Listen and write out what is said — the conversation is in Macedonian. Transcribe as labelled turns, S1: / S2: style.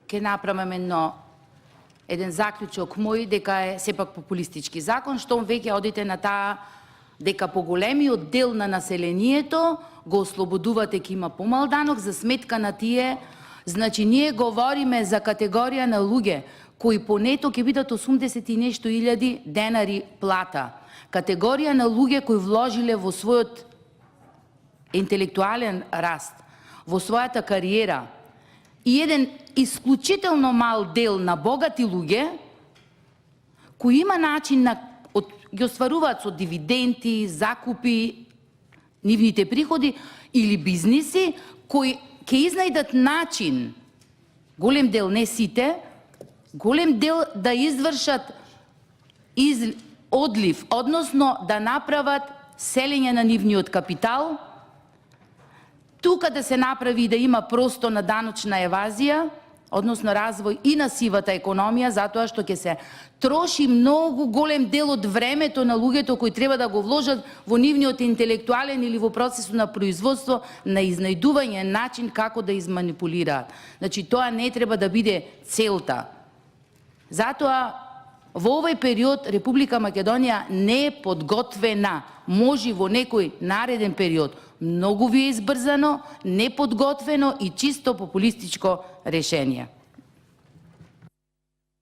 S1: ќе направам еден заклучок мој дека е сепак популистички закон, што веќе одите на таа дека поголемиот дел на населението го ослободувате ке има помал данок за сметка на тие. Значи, ние говориме за категорија на луѓе кои по нето ќе бидат 80 и нешто илјади денари плата. Категорија на луѓе кои вложиле во својот интелектуален раст, во својата кариера, и еден исклучително мал дел на богати луѓе кои има начин на ги остваруваат со дивиденти, закупи, нивните приходи или бизниси кои ќе изнајдат начин, голем дел, не сите, голем дел да извршат одлив, односно да направат селење на нивниот капитал, тука да се направи и да има простор на даночна евазија, односно развој и на сивата економија, затоа што ќе се троши многу голем дел од времето на луѓето кои треба да го вложат во нивниот интелектуален или во процесот на производство, на изнајдување начин како да изманипулираат. Значи, тоа не треба да биде целта. Затоа, во овој период Република Македонија не е подготвена. Може во некој нареден период многу ви е избрзано, неподготвено и чисто популистичко решение.